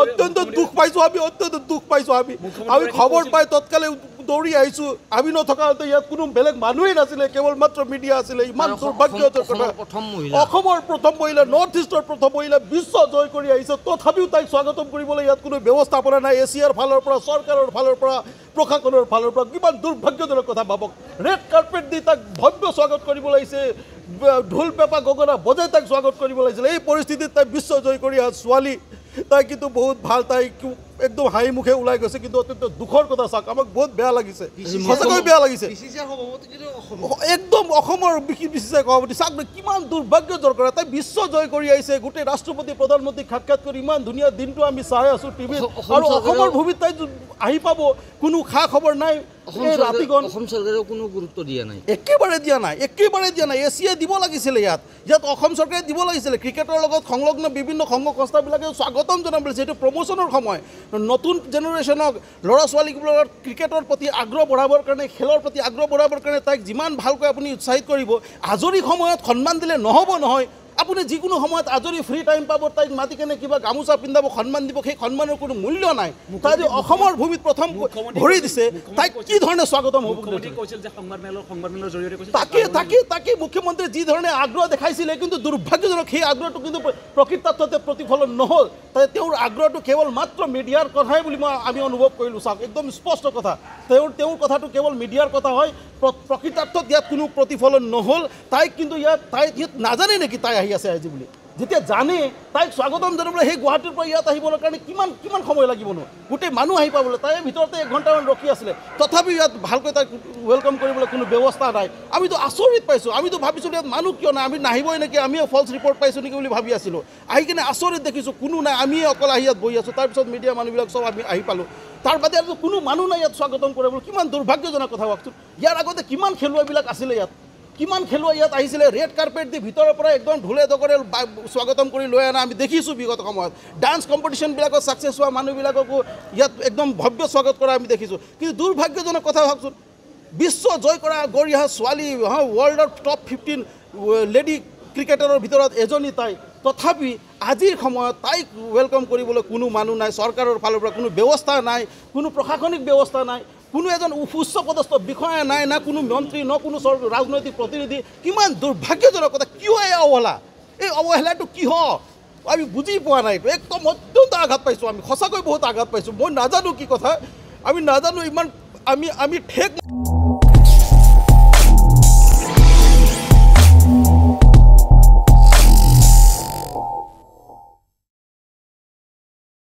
অত্যন্ত দুখ পাইছোঁ আমি, অত্যন্ত দুখ পাইছোঁ আমি। আমি খবৰ পাই তৎকালে দৌৰি আহিছোঁ। আমি নথকাতে ইয়াত কোনো বেলেগ মানুহেই নাছিলে, কেৱল মাত্ৰ মিডিয়া আছিলে। ইমান দুৰ্ভাগ্যজনক কথা। অসমৰ প্ৰথম মহিলা, নৰ্থ ইষ্টৰ প্ৰথম মহিলা, বিশ্ব জয় কৰি আহিছে, তথাপিও তাইক স্বাগতম কৰিবলৈ ইয়াত কোনো ব্যৱস্থাপনা নাই। এছিয়াৰ ফালৰ পৰা, চৰকাৰৰ ফালৰ পৰা, প্ৰশাসনৰ ফালৰ পৰা। কিমান দুৰ্ভাগ্যজনক কথা ভাবক। ৰেড কাৰ্পেট দি তাক ভব্য স্বাগত কৰিব লাগিছে, ঢোল পেঁপা গগনা বজাই তাক স্বাগত কৰিব লাগিছিলে। এই পৰিস্থিতিত তাই বিশ্ব জয় কৰি অহা ছোৱালী, তাই কিন্তু বহুত ভাল, তাই একদম হাঁহি মুখে ওলাই গৈছে। কিন্তু অত্যন্ত দুখৰ কথা চাওক, আমাক বহুত বেয়া লাগিছে, সঁচাকৈ বেয়া লাগিছে। একদম অসমৰ বিচিচিআই সভাপতি চাওক কিমান দুৰ্ভাগ্যজনক কথা। তাই বিশ্ব জয় কৰি আহিছে, গোটেই ৰাষ্ট্ৰপতি প্ৰধানমন্ত্ৰীক সাক্ষাৎ কৰি ইমান ধুনীয়া দিনটো আমি চাই আছোঁ টিভিত, আৰু অসমৰ ভূমিত তাই আহি পাব, কোনো খা খবৰ নাই। অসম চৰকাৰেও কোনো গুৰুত্ব দিয়া নাই, একেবাৰে দিয়া নাই, একেবাৰে দিয়া নাই। এছিয়াই দিব লাগিছিলে, ইয়াত অসম চৰকাৰে দিব লাগিছিলে। ক্ৰিকেটৰ লগত সংলগ্ন বিভিন্ন সংঘ সংস্থাবিলাকে স্বাগতম জনাব লাগিছে। এইটো প্ৰমোচনৰ সময়, নতুন জেনেৰেশ্যনক, ল'ৰা ছোৱালীবোৰৰ ক্ৰিকেটৰ প্ৰতি আগ্ৰহ বঢ়াবৰ কাৰণে, খেলৰ প্ৰতি আগ্ৰহ বঢ়াবৰ কাৰণে তাইক যিমান ভালকৈ আপুনি উৎসাহিত কৰিব। আজৰি সময়ত সন্মান দিলে নহ'ব নহয়। আপুনি যিকোনো সময়ত আজৰি ফ্ৰী টাইম পাব, তাইক মাতি কেনে কিবা গামোচা পিন্ধাব, সন্মান দিব, সেই সন্মানৰ কোনো মূল্য নাই। তাই যে অসমৰ ভূমিত প্ৰথম ভৰি দিছে, তাইক কি ধৰণে স্বাগতম হ'ব? তাকে মুখ্যমন্ত্ৰীয়ে যি ধৰণে আগ্ৰহ দেখাইছিলে, কিন্তু দুৰ্ভাগ্যজনক সেই আগ্ৰহটো কিন্তু প্ৰকৃতাৰ্থতে প্ৰতিফলন নহ'ল। তেওঁৰ আগ্ৰহটো কেৱল মাত্ৰ মিডিয়াৰ কথাই বুলি আমি অনুভৱ কৰিলোঁ। চাওক একদম স্পষ্ট কথা, তেওঁৰ কথাটো কেৱল মিডিয়াৰ কথা হয়, প্ৰকৃতাৰ্থত ইয়াত কোনো প্ৰতিফলন নহ'ল। তাইক কিন্তু ইয়াত নাজানে নেকি তাই আহি আছে আজি বুলি? যেতিয়া জানে, তাইক স্বাগতম জনাবলৈ সেই গুৱাহাটীৰ পৰা ইয়াত আহিবলৈ কাৰণে কিমান সময় লাগিবনো? গোটেই মানুহ আহি পাবলৈ, তাইৰ ভিতৰতে 1 ঘণ্টামান ৰখি আছিলে, তথাপিও ইয়াত ভালকৈ তাইক ৱেলকাম কৰিবলৈ কোনো ব্যৱস্থা নাই। আমিতো আচৰিত পাইছোঁ, আমিতো ভাবিছিলোঁ ইয়াত মানুহ কিয় নাই, আমি নাহিবই নেকি, আমিও ফল্ছ ৰিপৰ্ট পাইছোঁ নেকি বুলি ভাবি আছিলোঁ। আহি কিনে আচৰিত দেখিছোঁ কোনো নাই, আমিয়ে অকল আহি ইয়াত বহি আছোঁ। তাৰপিছত মিডিয়া মানুহবিলাক চব আমি আহি পালোঁ, তাৰ বাদে আৰু কোনো মানুহ নাই ইয়াত স্বাগতম কৰিবলৈ। কিমান দুৰ্ভাগ্যজনক কথা ভাবকচোন। ইয়াৰ আগতে কিমান খেলুৱৈবিলাক আছিলে ইয়াত, কিমান খেলুৱৈ ইয়াত আহিছিলে, ৰেড কাৰ্পেট দি ভিতৰৰ পৰা একদম ঢোলে ডগৰে স্বাগতম কৰি লৈ অনা আমি দেখিছোঁ বিগত সময়ত। ডান্স কম্পিটিশ্যনবিলাকত ছাকচেছ হোৱা মানুহবিলাককো ইয়াত একদম ভব্য স্বাগত কৰা আমি দেখিছোঁ। কিন্তু দুৰ্ভাগ্যজনক কথা ভাবচোন, বিশ্ব জয় কৰা গঢ়ি অহা ছোৱালী, ৱৰ্ল্ডৰ টপ 15 লেডি ক্ৰিকেটাৰৰ ভিতৰত এজনী তাই, তথাপি আজিৰ সময়ত তাইক ৱেলকাম কৰিবলৈ কোনো মানুহ নাই। চৰকাৰৰ ফালৰ পৰা কোনো ব্যৱস্থা নাই, কোনো প্ৰশাসনিক ব্যৱস্থা নাই, কোনো এজন উচ্চ পদস্থ বিষয়া নাই, না কোনো মন্ত্ৰী, ন কোনো ৰাজনৈতিক প্ৰতিনিধি। কিমান দুৰ্ভাগ্যজনক কথা। কিয় এই অৱহেলা? এই অৱহেলাটো কিয় আমি বুজি পোৱা নাই। একদম অত্যন্ত আঘাত পাইছোঁ আমি, সঁচাকৈ বহুত আঘাত পাইছোঁ। মই নাজানো কি কথা, আমি নাজানো, ইমান আমি ঠেক